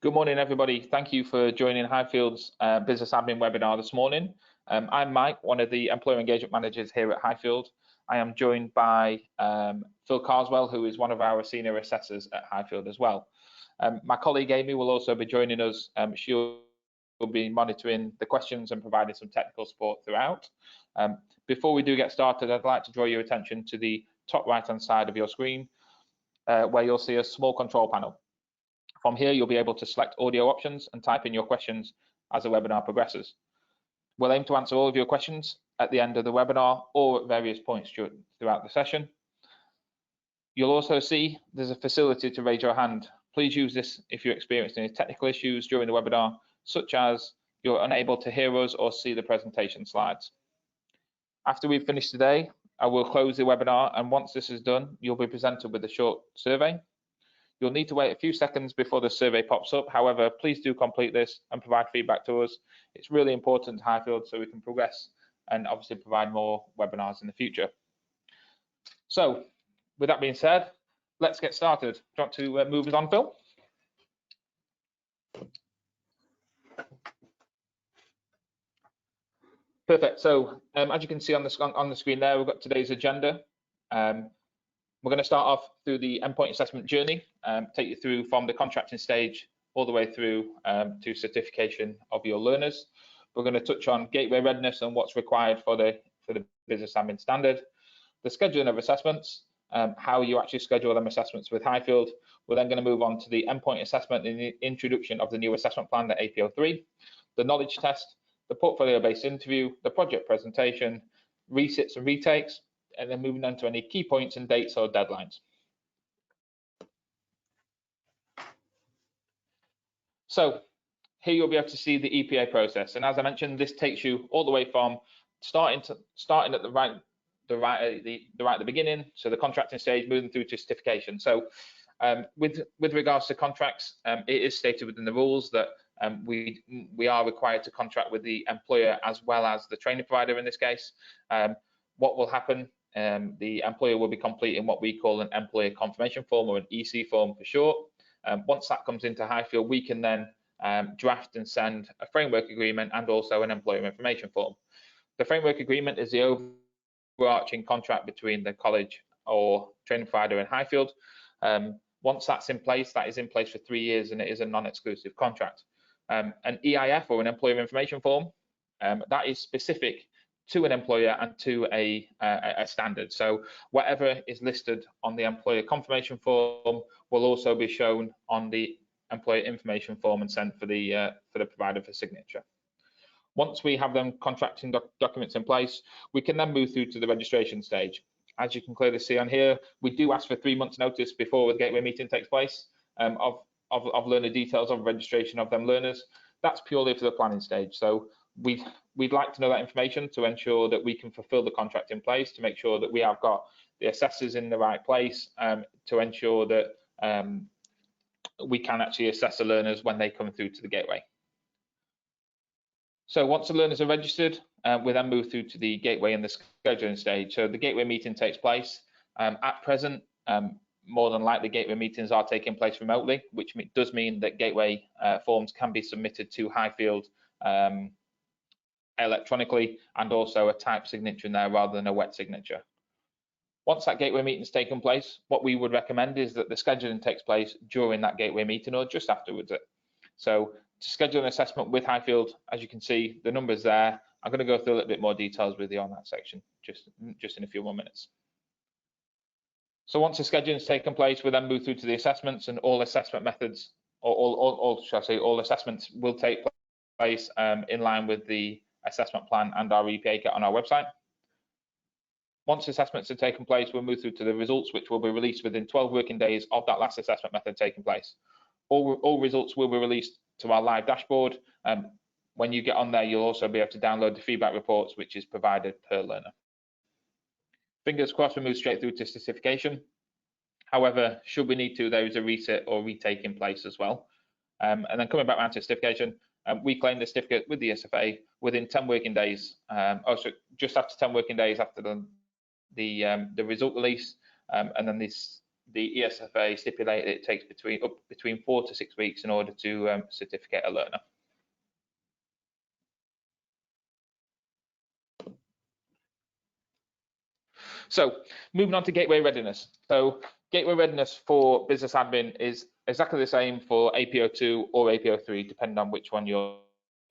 Good morning, everybody. Thank you for joining Highfield's Business Admin webinar this morning. I'm Mike, one of the Employer Engagement Managers here at Highfield. I am joined by Phil Carswell, who is one of our Senior Assessors at Highfield as well. My colleague Amy will also be joining us. She'll be monitoring the questions and providing some technical support throughout. Before we do get started, I'd like to draw your attention to the top right-hand side of your screen, where you'll see a small control panel. From here, you'll be able to select audio options and type in your questions as the webinar progresses. We'll aim to answer all of your questions at the end of the webinar or at various points throughout the session. You'll also see there's a facility to raise your hand. Please use this if you experience any technical issues during the webinar, such as you're unable to hear us or see the presentation slides. After we've finished today, I will close the webinar, and once this is done, you'll be presented with a short survey. You'll need to wait a few seconds before the survey pops up. However, please do complete this and provide feedback to us. It's really important to Highfield so we can progress and obviously provide more webinars in the future. So with that being said, let's get started. Do you want to move us on, Phil? Perfect. So as you can see on the screen there, we've got today's agenda. We're going to start off through the endpoint assessment journey, take you through from the contracting stage all the way through to certification of your learners. We're going to touch on gateway readiness and what's required for the business admin standard, the scheduling of assessments, how you actually schedule them assessments with Highfield. We're then going to move on to the endpoint assessment and the introduction of the new assessment plan, the APO3, the knowledge test, the portfolio-based interview, the project presentation, resits and retakes, and then moving on to any key points and dates or deadlines. So here you'll be able to see the EPA process, and as I mentioned, this takes you all the way from starting at the beginning, so the contracting stage, moving through to certification. So with regards to contracts, it is stated within the rules that we are required to contract with the employer as well as the training provider in this case. What will happen? The employer will be completing what we call an employer confirmation form, or an EC form for short. Once that comes into Highfield, we can then draft and send a framework agreement and also an employer information form. The framework agreement is the overarching contract between the college or training provider and Highfield. Once that's in place, that is in place for 3 years, and it is a non-exclusive contract. An EIF, or an employer information form, that is specific to an employer and to a standard. So whatever is listed on the employer confirmation form will also be shown on the employer information form and sent for the provider for signature. Once we have them contracting documents in place, we can then move through to the registration stage. As you can clearly see on here, we do ask for 3 months notice before the gateway meeting takes place of learner details of registration of them learners. That's purely for the planning stage. So we'd like to know that information to ensure that we can fulfill the contract in place, to make sure that we have got the assessors in the right place, to ensure that we can actually assess the learners when they come through to the gateway. So once the learners are registered, we then move through to the gateway and the scheduling stage. So the gateway meeting takes place. At present, more than likely gateway meetings are taking place remotely, which does mean that gateway forms can be submitted to Highfield electronically, and also a typed signature in there rather than a wet signature. Once that gateway meeting has taken place, what we would recommend is that the scheduling takes place during that gateway meeting or just afterwards. So to schedule an assessment with Highfield, as you can see, the numbers there. I'm going to go through a little bit more details with you on that section just in a few more minutes. So once the scheduling has taken place, we then move through to the assessments, and all assessment methods, or all assessments will take place in line with the assessment plan and our EPA kit on our website. Once assessments have taken place, we'll move through to the results, which will be released within 12 working days of that last assessment method taking place. All results will be released to our live dashboard. When you get on there, you'll also be able to download the feedback reports, which is provided per learner. Fingers crossed, we move straight through to certification. However, should we need to, there is a resit or retake in place as well. And then coming back around to certification, we claim the certificate with the SFA within 10 working days, just after 10 working days after the result release, and then this the ESFA stipulate it takes between 4 to 6 weeks in order to certificate a learner. So moving on to gateway readiness. So gateway readiness for business admin is exactly the same for APO2 or APO3, depending on which one your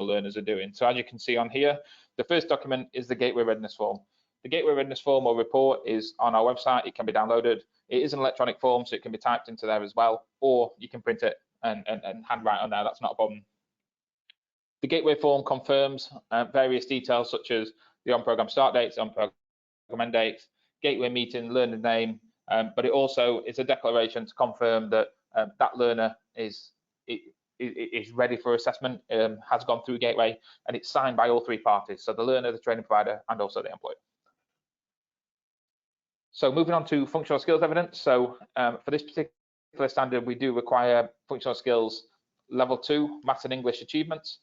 learners are doing. So as you can see on here, the first document is the gateway readiness form. The gateway readiness form or report is on our website. It can be downloaded. It is an electronic form, so it can be typed into there as well, or you can print it and handwrite on there. That's not a problem. The gateway form confirms various details such as the on-program start dates, on-program end dates, gateway meeting, learner name, but it also is a declaration to confirm that that learner is ready for assessment, has gone through gateway, and it's signed by all three parties, so the learner, the training provider, and also the employer. So moving on to functional skills evidence. So for this particular standard, we do require functional skills level 2 maths and English achievements.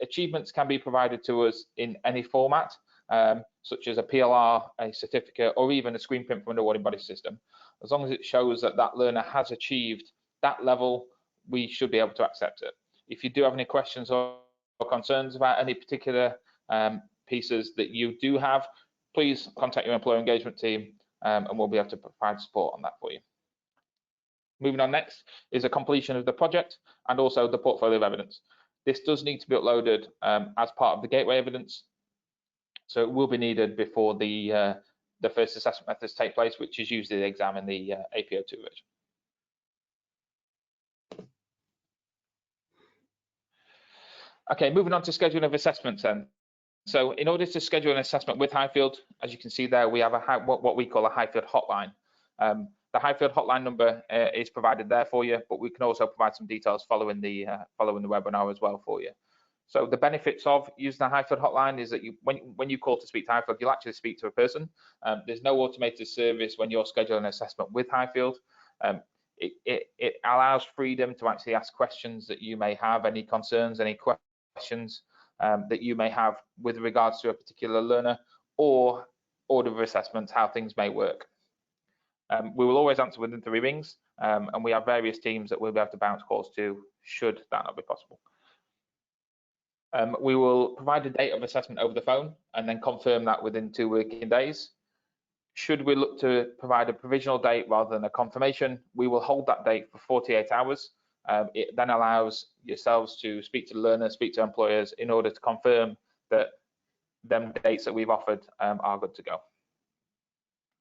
Achievements can be provided to us in any format, such as a PLR, a certificate, or even a screen print from an awarding body system. As long as it shows that that learner has achieved that level, we should be able to accept it. If you do have any questions or concerns about any particular pieces that you do have, please contact your employer engagement team and we'll be able to provide support on that for you. Moving on next is a completion of the project and also the portfolio of evidence. This does need to be uploaded as part of the gateway evidence, so it will be needed before the first assessment methods take place, which is usually the exam in the APO2 version. Okay, moving on to scheduling of assessments then. So in order to schedule an assessment with Highfield, as you can see there, we have what we call a Highfield hotline. The Highfield hotline number is provided there for you, but we can also provide some details following the webinar as well for you. So the benefits of using the Highfield hotline is that when you call to speak to Highfield, you'll actually speak to a person. There's no automated service when you're scheduling an assessment with Highfield. It allows freedom to actually ask questions that you may have, any concerns, any questions that you may have with regards to a particular learner or order of assessments, how things may work. We will always answer within 3 rings, and we have various teams that we'll be able to bounce calls to should that not be possible. We will provide a date of assessment over the phone and then confirm that within 2 working days. Should we look to provide a provisional date rather than a confirmation, we will hold that date for 48 hours. It then allows yourselves to speak to the learner, speak to employers in order to confirm that them dates that we've offered are good to go.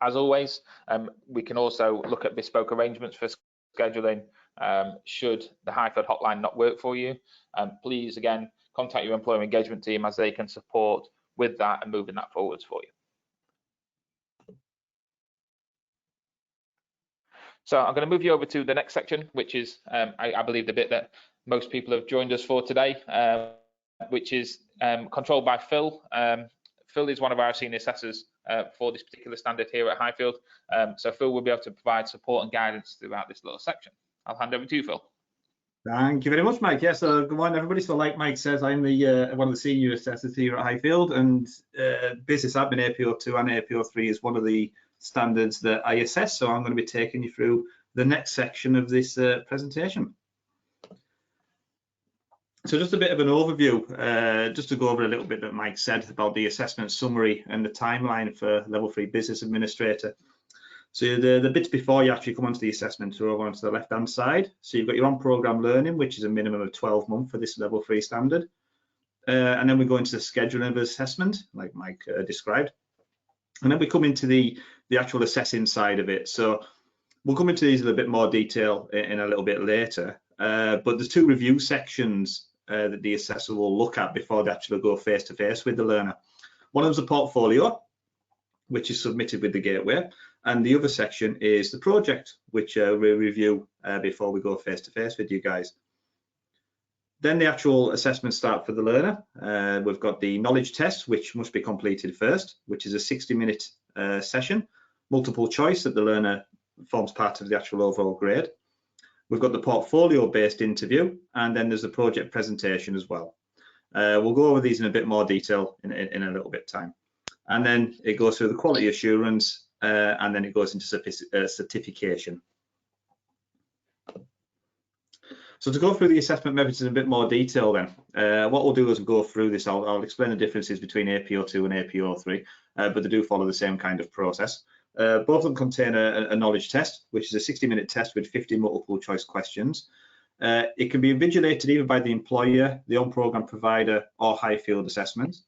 As always, we can also look at bespoke arrangements for scheduling should the Highfield hotline not work for you. Please, again, contact your employer engagement team as they can support with that and moving that forwards for you. So I'm going to move you over to the next section, which is, I believe, the bit that most people have joined us for today, which is controlled by Phil. Phil is one of our senior assessors for this particular standard here at Highfield. So Phil will be able to provide support and guidance throughout this little section. I'll hand over to you, Phil. Thank you very much, Mike. Yes, so good morning, everybody. So like Mike says, I'm the one of the senior assessors here at Highfield, and business admin APO2 and APO3 is one of the standards that I assess. So I'm going to be taking you through the next section of this presentation. So just a bit of an overview, just to go over a little bit that Mike said about the assessment summary and the timeline for level 3 business administrator. So the bits before you actually come onto the assessment are over onto the left hand side. So you've got your on-program learning, which is a minimum of 12 months for this level 3 standard. And then we go into the scheduling of assessment, like Mike described. And then we come into the actual assessing side of it. So we'll come into these in a bit more detail in a little bit later. But there's 2 review sections that the assessor will look at before they actually go face to face with the learner. One of them's a portfolio, which is submitted with the gateway, and the other section is the project, which we review before we go face to face with you guys. Then the actual assessment start for the learner. We've got the knowledge test, which must be completed first, which is a 60-minute session, multiple choice that the learner forms part of the actual overall grade. We've got the portfolio-based interview, and then there's the project presentation as well. We'll go over these in a bit more detail in a little bit time. And then it goes through the quality assurance and then it goes into certification. So to go through the assessment methods in a bit more detail then, what we'll do as we go through this, I'll explain the differences between APO2 and APO3, but they do follow the same kind of process. Both of them contain a knowledge test, which is a 60-minute test with 50 multiple choice questions. It can be invigilated either by the employer, the on-program provider, or Highfield assessments.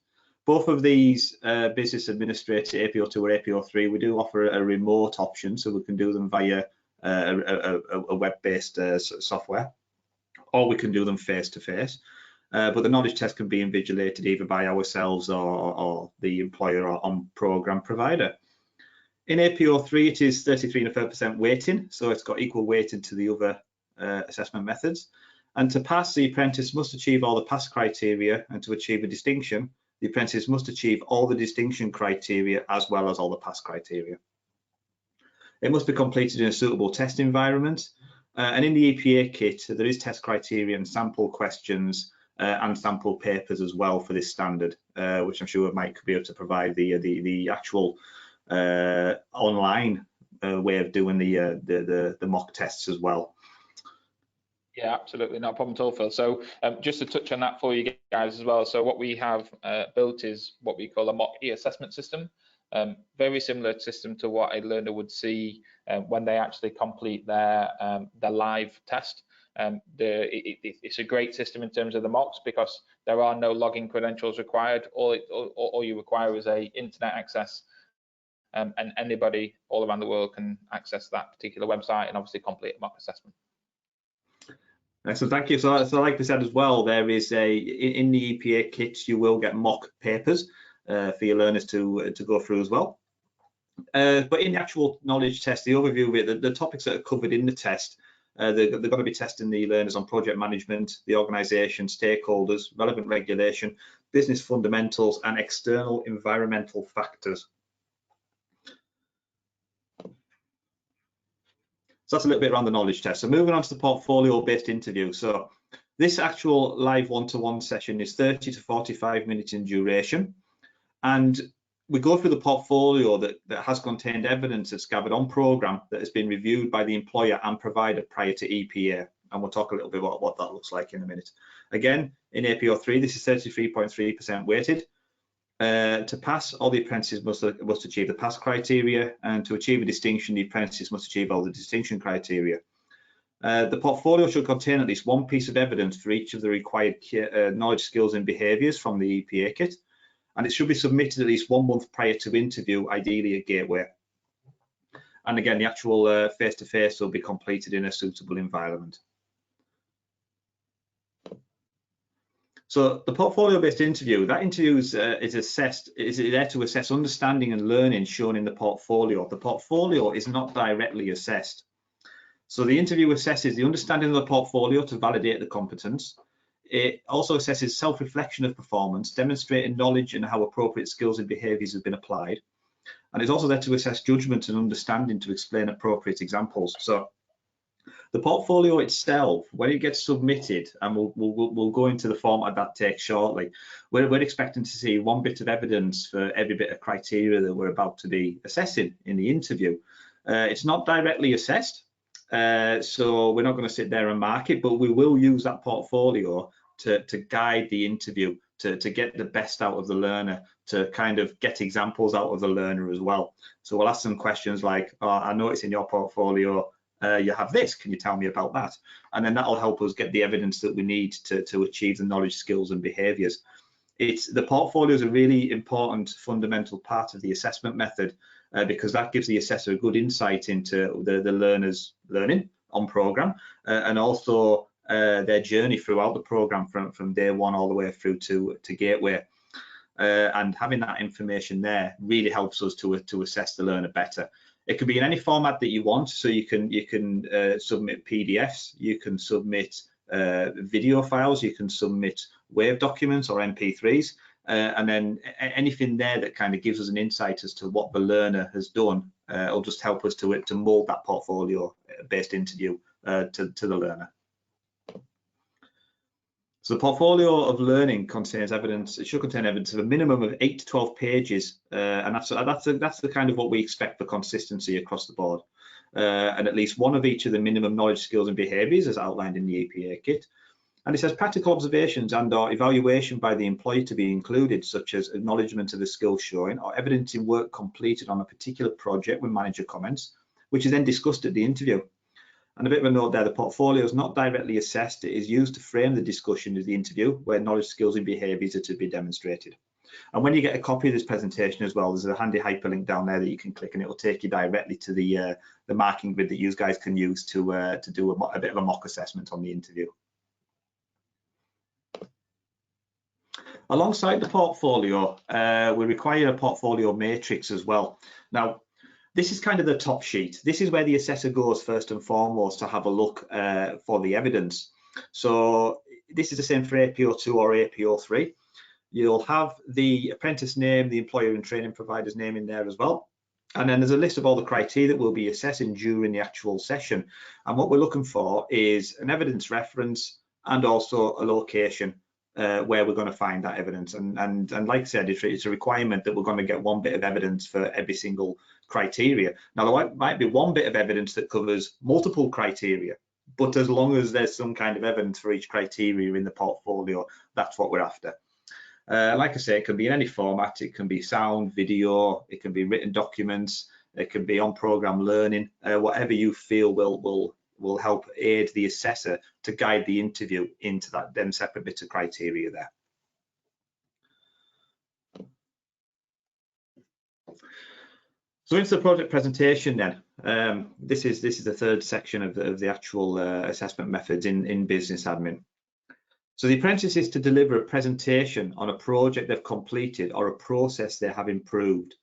Both of these business administrator, APO2 or APO3, we do offer a remote option, so we can do them via a web-based software, or we can do them face-to-face. But the knowledge test can be invigilated either by ourselves or the employer or on-program provider. In APO3, it is 33.5% weighting, so it's got equal weighting to the other assessment methods. And to pass, the apprentice must achieve all the pass criteria, and to achieve a distinction, the apprentice must achieve all the distinction criteria as well as all the pass criteria. It must be completed in a suitable test environment, and in the EPA kit, there is test criteria and sample questions and sample papers as well for this standard, which I'm sure Mike could be able to provide the actual online way of doing the mock tests as well. Yeah, absolutely, not a problem at all, Phil. So just to touch on that for you guys as well. So what we have built is what we call a mock e-assessment system. Very similar system to what a learner would see when they actually complete their live test. It's a great system in terms of the mocks because there are no login credentials required. All you require is a internet access, and anybody all around the world can access that particular website and obviously complete a mock assessment. So thank you. So like we said as well, there is in the EPA kits you will get mock papers for your learners to go through as well. But in the actual knowledge test, the overview of it, the topics that are covered in the test, they're going to be testing the learners on project management, the organisation, stakeholders, relevant regulation, business fundamentals, and external environmental factors. So that's a little bit around the knowledge test. So moving on to the portfolio-based interview. So this actual live one-to-one session is 30 to 45 minutes in duration. And we go through the portfolio that has contained evidence that's gathered on programme that has been reviewed by the employer and provider prior to EPA. And we'll talk a little bit about what that looks like in a minute. Again, in APO3, this is 33.3% weighted. To pass, all the apprentices must achieve the pass criteria, and to achieve a distinction, the apprentices must achieve all the distinction criteria. The portfolio should contain at least one piece of evidence for each of the required knowledge, skills and behaviours from the EPA kit, and it should be submitted at least 1 month prior to interview, ideally at Gateway. And again, the actual face-to-face will be completed in a suitable environment. So the portfolio-based interview, that interview is there to assess understanding and learning shown in the portfolio. The portfolio is not directly assessed. So the interview assesses the understanding of the portfolio to validate the competence. It also assesses self-reflection of performance, demonstrating knowledge and how appropriate skills and behaviours have been applied. And it's also there to assess judgment and understanding to explain appropriate examples. So the portfolio itself, when it gets submitted, and we'll go into the format that takes shortly, we're expecting to see one bit of evidence for every bit of criteria that we're about to be assessing in the interview. It's not directly assessed, so we're not going to sit there and mark it, but we will use that portfolio to guide the interview, to get the best out of the learner, to kind of get examples out of the learner as well. So we'll ask some questions like, oh, I noticed in your portfolio, you have this, can you tell me about that? And then that'll help us get the evidence that we need to achieve the knowledge, skills and behaviours. The portfolio is a really important fundamental part of the assessment method because that gives the assessor a good insight into the learner's learning on programme and also their journey throughout the programme from day one all the way through to Gateway. And having that information there really helps us to assess the learner better. It can be in any format that you want, so you can submit PDFs, you can submit video files, you can submit Wave documents or MP3s, and then anything there that kind of gives us an insight as to what the learner has done will just help us to mould that portfolio-based interview to the learner. So the portfolio of learning contains evidence. It should contain evidence of a minimum of 8 to 12 pages, and that's the kind of what we expect for consistency across the board. And at least one of each of the minimum knowledge, skills, and behaviours as outlined in the EPA kit. And it says practical observations and/or evaluation by the employee to be included, such as acknowledgement of the skills showing or evidence in work completed on a particular project with manager comments, which is then discussed at the interview. And a bit of a note there, the portfolio is not directly assessed. It is used to frame the discussion of the interview where knowledge, skills, and behaviours are to be demonstrated. And when you get a copy of this presentation as well, there's a handy hyperlink down there that you can click, and it will take you directly to the marking grid that you guys can use to do a bit of a mock assessment on the interview. Alongside the portfolio, we require a portfolio matrix as well. Now, this is kind of the top sheet. This is where the assessor goes first and foremost to have a look for the evidence. So this is the same for APO2 or APO3. You'll have the apprentice name, the employer and training provider's name in there as well. And then there's a list of all the criteria that we'll be assessing during the actual session. And what we're looking for is an evidence reference and also a location where we're going to find that evidence. And like I said, it's a requirement that we're going to get one bit of evidence for every single criteria. Now, there might be one bit of evidence that covers multiple criteria, but as long as there's some kind of evidence for each criteria in the portfolio, that's what we're after. Like I say, it can be in any format. It can be sound, video, it can be written documents, it can be on-program learning, whatever you feel will help aid the assessor to guide the interview into them separate bits of criteria there. So into the project presentation then. This is the third section of the actual assessment methods in business admin. So the apprentice is to deliver a presentation on a project they've completed or a process they have improved.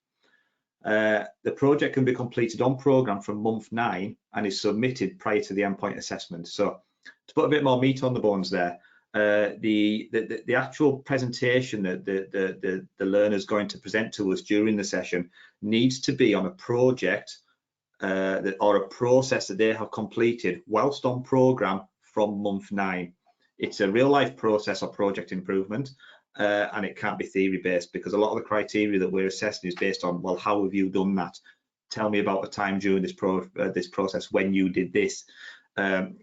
The project can be completed on programme from month 9 and is submitted prior to the endpoint assessment. So to put a bit more meat on the bones there, the actual presentation that the learner is going to present to us during the session needs to be on a project or a process that they have completed whilst on programme from month 9. It's a real life process or project improvement, and it can't be theory based, because a lot of the criteria that we're assessing is based on, well, how have you done that? Tell me about a time during this process when you did this.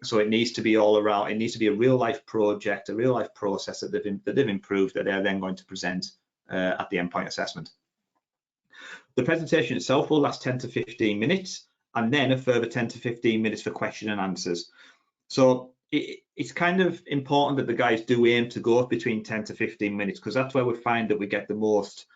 So it needs to be all around. It needs to be a real life project, a real life process that they've improved, that they're then going to present at the endpoint assessment. The presentation itself will last 10 to 15 minutes, and then a further 10 to 15 minutes for question and answers. So it's kind of important that the guys do aim to go between 10 to 15 minutes, because that's where we find that we get the most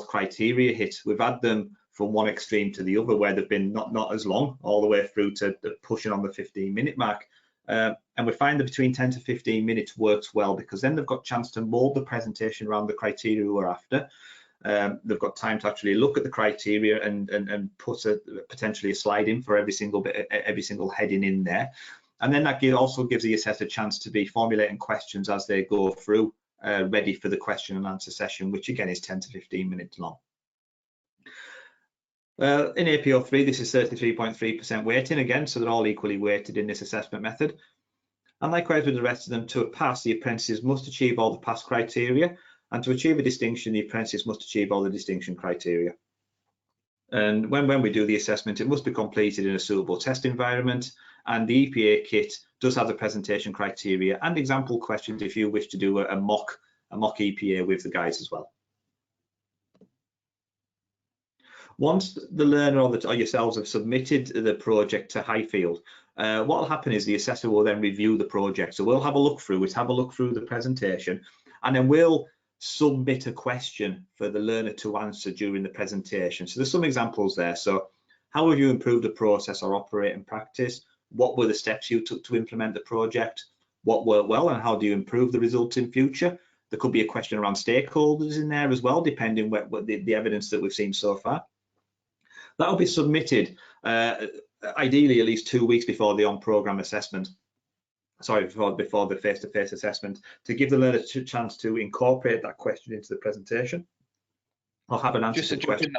criteria hit. We've had them from one extreme to the other, where they've been not as long, all the way through to pushing on the 15-minute mark. And we find that between 10 to 15 minutes works well, because then they've got a chance to mold the presentation around the criteria we're after. They've got time to actually look at the criteria and put potentially a slide in for every single heading in there. And then that also gives the assessor a chance to be formulating questions as they go through, ready for the question and answer session, which again is 10 to 15 minutes long. In APO3, this is 33.3% weighting again, so they're all equally weighted in this assessment method. And likewise with the rest of them, to pass, the apprentices must achieve all the pass criteria, and to achieve a distinction, the apprentices must achieve all the distinction criteria. And when we do the assessment, it must be completed in a suitable test environment, and the EPA kit does have the presentation criteria and example questions if you wish to do a mock EPA with the guys as well. Once the learner or yourselves have submitted the project to Highfield, what will happen is the assessor will then review the project. So we'll have a look through it, have a look through the presentation, and then we'll submit a question for the learner to answer during the presentation. So there's some examples there. So how have you improved the process or operate in practice? What were the steps you took to implement the project? What worked well, and how do you improve the results in future? There could be a question around stakeholders in there as well, depending what the evidence that we've seen so far. That'll be submitted ideally at least 2 weeks before the on-program assessment. Sorry, before the face-to-face assessment, to give the learner a chance to incorporate that question into the presentation or have an answer to the question.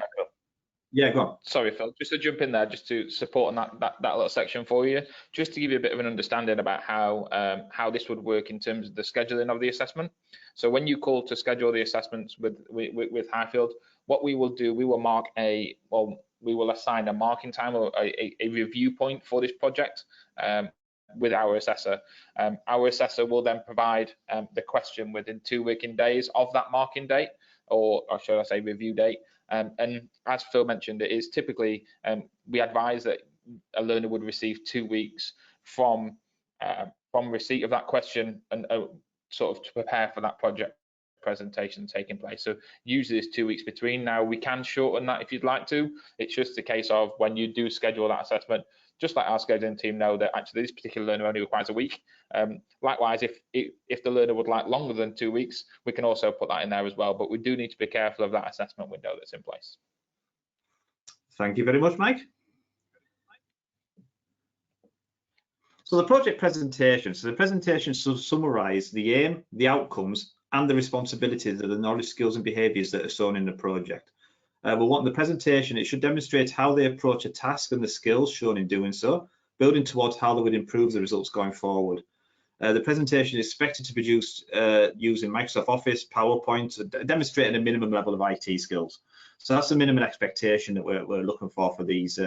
Yeah, go on. Sorry, Phil, just to jump in there, just to support on that little section for you, just to give you a bit of an understanding about how this would work in terms of the scheduling of the assessment. So when you call to schedule the assessments with Highfield, what we will do, we will assign a marking time or a review point for this project with our assessor. Our assessor will then provide the question within 2 working days of that marking date, or should I say review date. And as Phil mentioned, it is typically, we advise that a learner would receive 2 weeks from receipt of that question and sort of to prepare for that project presentation taking place. So usually it's 2 weeks between. Now we can shorten that if you'd like to. It's just a case of when you do schedule that assessment, just let our scheduling team know that actually this particular learner only requires a week. Likewise, if the learner would like longer than 2 weeks, we can also put that in there as well. But we do need to be careful of that assessment window that's in place. Thank you very much, Mike. So the project presentation. So the presentation should summarise the aim, the outcomes, and the responsibilities of the knowledge, skills, and behaviours that are shown in the project. We want the presentation, it should demonstrate how they approach a task and the skills shown in doing so, building towards how they would improve the results going forward. The presentation is expected to be produced using Microsoft Office, PowerPoint, demonstrating a minimum level of IT skills. So that's the minimum expectation that we're looking for these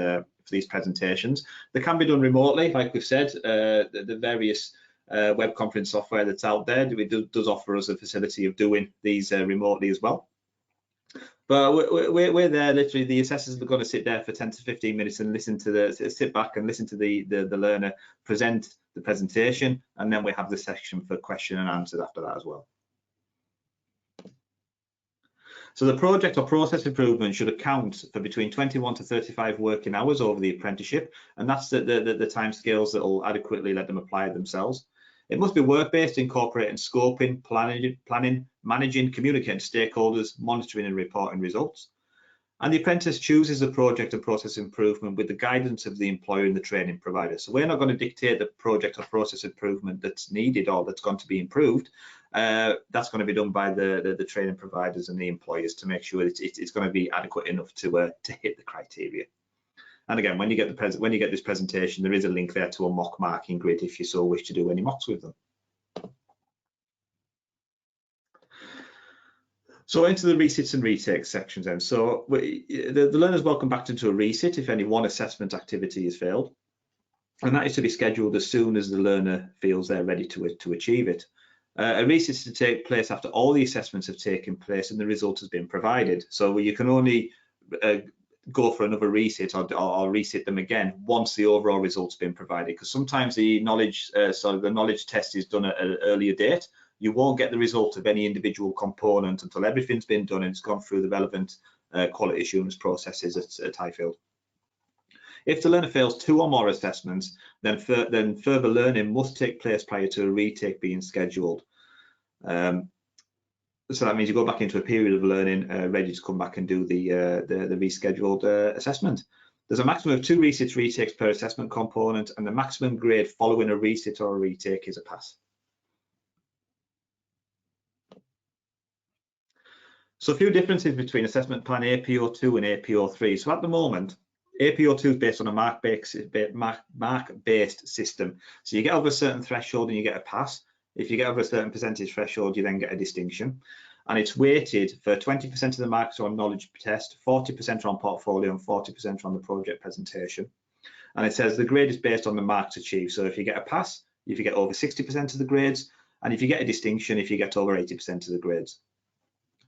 presentations. They can be done remotely, like we've said. The various web conference software that's out there does offer us a facility of doing these remotely as well. But we're there, literally, the assessors are going to sit there for 10 to 15 minutes and sit back and listen to the learner present the presentation, and then we have the section for question and answers after that as well. So the project or process improvement should account for between 21 to 35 working hours over the apprenticeship, and that's the time scales that will adequately let them apply themselves. It must be work-based, incorporating scoping, planning, managing, communicating stakeholders, monitoring and reporting results. And the apprentice chooses the project and process improvement with the guidance of the employer and the training provider. So we're not going to dictate the project or process improvement that's needed or that's going to be improved. That's going to be done by the training providers and the employers to make sure it's going to be adequate enough to hit the criteria. And again, when you get this presentation, there is a link there to a mock marking grid if you so wish to do any mocks with them. So into the resits and retakes sections then. So the learner's welcome back into a resit if any one assessment activity has failed. And that is to be scheduled as soon as the learner feels they're ready to achieve it. A resit is to take place after all the assessments have taken place and the result has been provided. So you can only go for another resit or resit them again once the overall result's been provided, because sometimes the knowledge test is done at an earlier date. You won't get the result of any individual component until everything's been done and it's gone through the relevant quality assurance processes at Highfield. If the learner fails 2 or more assessments, then further learning must take place prior to a retake being scheduled. So that means you go back into a period of learning, ready to come back and do the rescheduled assessment. There's a maximum of 2 resits, retakes per assessment component, and the maximum grade following a resit or a retake is a pass. So a few differences between assessment plan APO2 and APO3. So at the moment, APO2 is based on a mark-based system. So you get over a certain threshold and you get a pass. If you get over a certain percentage threshold, you then get a distinction. And it's weighted for 20% of the marks on knowledge test, 40% on portfolio, and 40% on the project presentation. And it says the grade is based on the marks achieved. So if you get a pass, if you get over 60% of the grades, and if you get a distinction, if you get over 80% of the grades.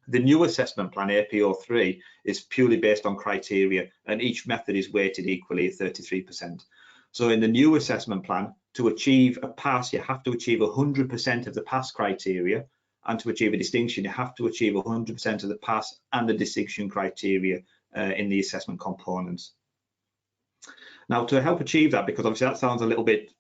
The new assessment plan, APO3, is purely based on criteria, and each method is weighted equally at 33%. So in the new assessment plan, to achieve a pass, you have to achieve 100% of the pass criteria, and to achieve a distinction, you have to achieve 100% of the pass and the distinction criteria in the assessment components. Now, to help achieve that, because obviously that sounds a little bit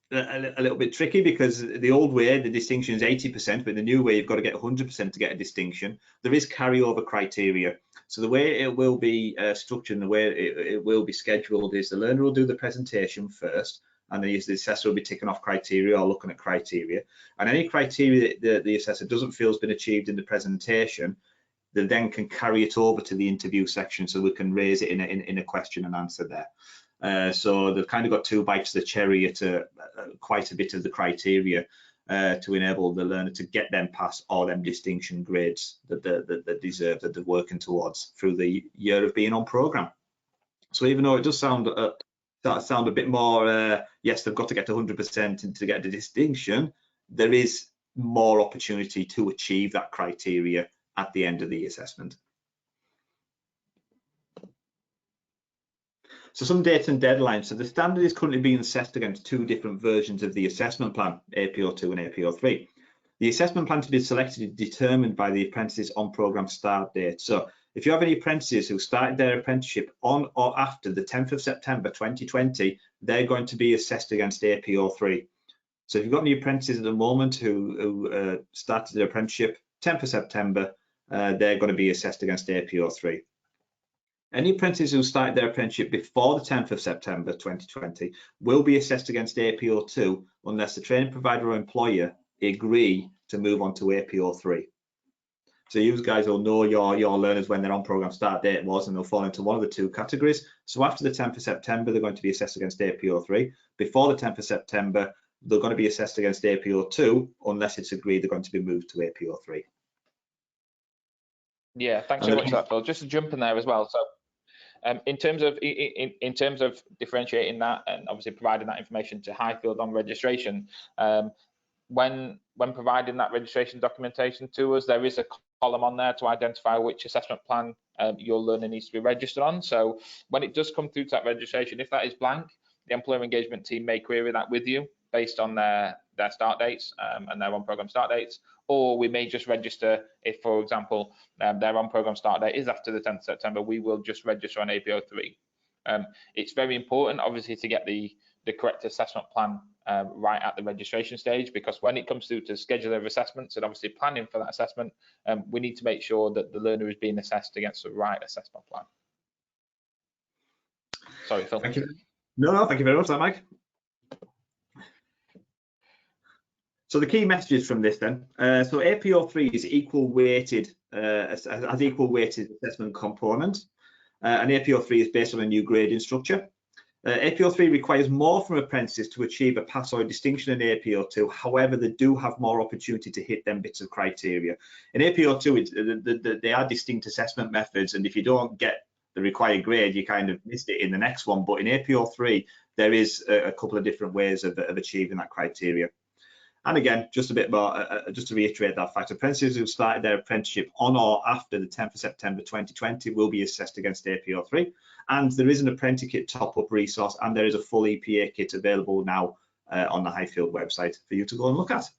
tricky, because the old way, the distinction is 80%, but the new way, you've got to get 100% to get a distinction. There is carryover criteria. So the way it will be structured and the way it will be scheduled is the learner will do the presentation first, and the assessor will be ticking off criteria or looking at criteria. And any criteria that the assessor doesn't feel has been achieved in the presentation, they then can carry it over to the interview section, so we can raise it in a question and answer there. So they've kind of got 2 bites of the cherry at quite a bit of the criteria to enable the learner to get them pass all them distinction grades that they deserve, that they're working towards through the year of being on program. So even though it does sound a bit more, yes, they've got to get to 100% to get the distinction, there is more opportunity to achieve that criteria at the end of the assessment. So some dates and deadlines. So the standard is currently being assessed against 2 different versions of the assessment plan, APO2 and APO3. The assessment plan to be selected is determined by the apprentices on program start date. So if you have any apprentices who started their apprenticeship on or after the 10th of September 2020, they're going to be assessed against APO3. So if you've got any apprentices at the moment who started their apprenticeship 10th of September, they're going to be assessed against APO3. Any apprentices who started their apprenticeship before the 10th of September 2020 will be assessed against APO2 unless the training provider or employer agree to move on to APO3. So you guys will know your learners when their on-program start date was, and they'll fall into one of the 2 categories. So after the 10th of September, they're going to be assessed against APO3. Before the 10th of September, they're going to be assessed against APO2 unless it's agreed they're going to be moved to APO3. Yeah, thanks so much for that, Phil. Just to jump in there as well. So in terms of differentiating that and obviously providing that information to Highfield on registration, when providing that registration documentation to us, there is a column on there to identify which assessment plan your learner needs to be registered on. So when it does come through to that registration, if that is blank, the employer engagement team may query that with you based on their start dates and their on-program start dates, or we may just register if, for example, their on-program start date is after the 10th of September, we will just register on APO3. It's very important, obviously, to get the correct assessment plan right at the registration stage, because when it comes through to schedule of assessments and obviously planning for that assessment, we need to make sure that the learner is being assessed against the right assessment plan. Sorry, Phil. Thank you. No, thank you very much, Mike. So the key messages from this then, so APO3 is equal weighted, has equal weighted assessment components, and APO3 is based on a new grading structure. APO3 requires more from apprentices to achieve a pass or a distinction in APO2. However, they do have more opportunity to hit them bits of criteria. In APO2, they are distinct assessment methods, and if you don't get the required grade, you kind of missed it in the next one. But in APO3, there is a couple of different ways of achieving that criteria. And again, just a bit more, just to reiterate that fact, apprentices who started their apprenticeship on or after the 10th of September 2020 will be assessed against APO3. And there is an Apprenticekit top-up resource, and there is a full EPA kit available now on the Highfield website for you to go and look at.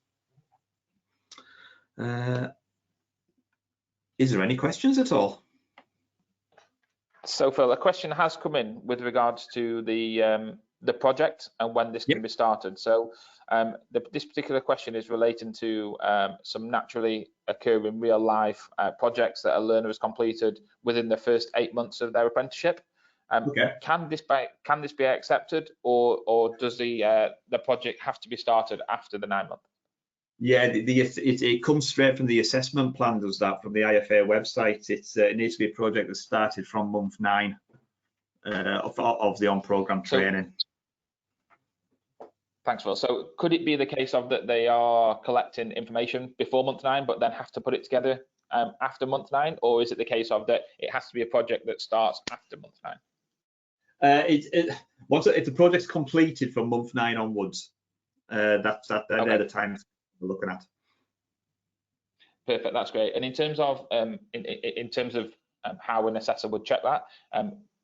Is there any questions at all? So, Phil, a question has come in with regards to the project and when this can be started. So this particular question is relating to some naturally occurring real life projects that a learner has completed within the first 8 months of their apprenticeship. Can this be accepted, or does the project have to be started after the 9 months? Yeah, it comes straight from the assessment plan, does that, from the IFA website. It needs to be a project that started from month 9 of the on-program training. Thanks, Phil. So could it be the case of that they are collecting information before month 9, but then have to put it together after month 9, or is it the case of that it has to be a project that starts after month 9? Once if the project's completed from month 9 onwards, they're the times we're looking at. Perfect, that's great. And in terms of how an assessor would check that,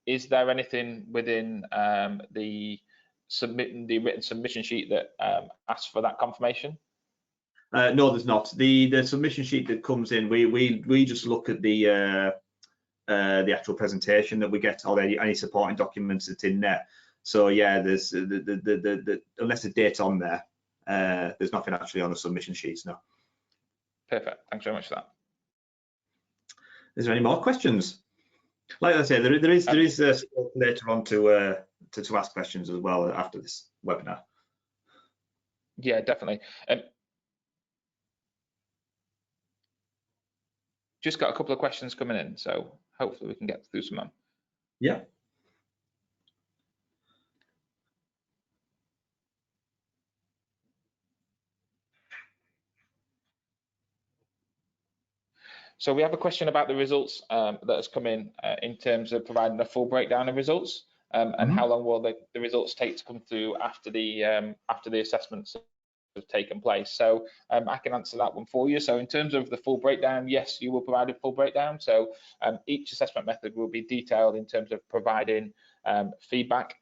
is there anything within the written submission sheet that asks for that confirmation? No, there's not. The submission sheet that comes in, we just look at the actual presentation that we get, or any supporting documents that's in there. So yeah, there's unless the date's on there, there's nothing actually on the submission sheets. No. Perfect. Thanks very much for that. Is there any more questions? Like I say, there is scope later on to ask questions as well after this webinar. Yeah, definitely. just got a couple of questions coming in, so hopefully we can get through some of them. Yeah. So we have a question about the results that has come in terms of providing a full breakdown of results, and how long will the results take to come through after the assessments have taken place. So I can answer that one for you. So in terms of the full breakdown, yes, you will provide a full breakdown. So each assessment method will be detailed in terms of providing feedback.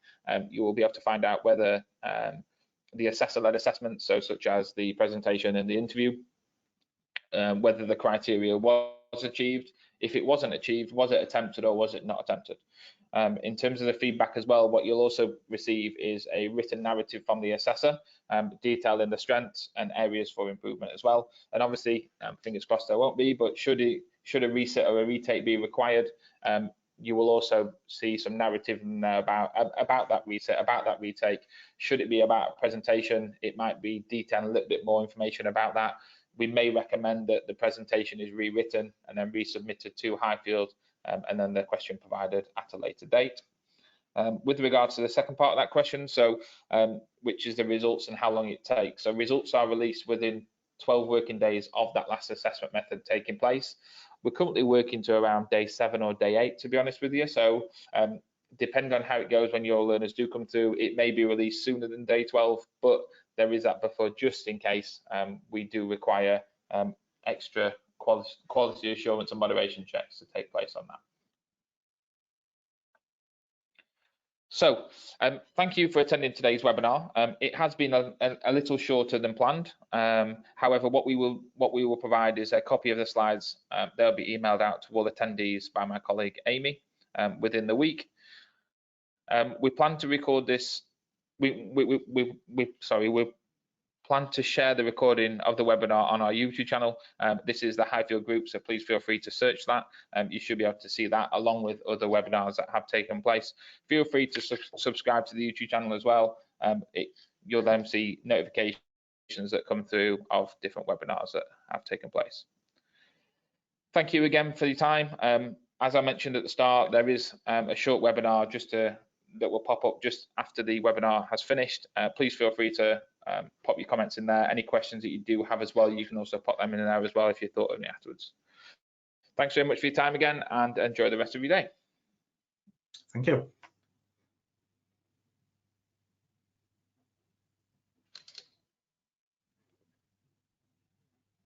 You will be able to find out whether the assessor-led assessments, so such as the presentation and the interview, whether the criteria was achieved. If it wasn't achieved, was it attempted or was it not attempted? In terms of the feedback as well, what you'll also receive is a written narrative from the assessor, detailing the strengths and areas for improvement as well. And obviously, fingers crossed there won't be, but should a resit or a retake be required, you will also see some narrative in there about that reset, about that retake. Should it be about a presentation, it might be detailing a little bit more information about that. We may recommend that the presentation is rewritten and then resubmitted to Highfield, and then the question provided at a later date. With regards to the second part of that question, so which is the results and how long it takes. So results are released within 12 working days of that last assessment method taking place. We're currently working to around day 7 or day 8, to be honest with you. So depending on how it goes when your learners do come through, it may be released sooner than day 12, but there is that buffer just in case we do require extra quality assurance and moderation checks to take place on that. So thank you for attending today's webinar. It has been a little shorter than planned. However, what we will provide is a copy of the slides. They'll be emailed out to all attendees by my colleague Amy within the week. We plan to record this. We plan to share the recording of the webinar on our YouTube channel. This is the Highfield group, so please feel free to search that. You should be able to see that along with other webinars that have taken place. Feel free to subscribe to the YouTube channel as well. You'll then see notifications that come through of different webinars that have taken place. Thank you again for your time. As I mentioned at the start, there is a short webinar that will pop up just after the webinar has finished. Please feel free to pop your comments in there. Any questions that you do have as well, you can also pop them in there as well if you thought of me afterwards. Thanks very much for your time again, and enjoy the rest of your day. Thank you.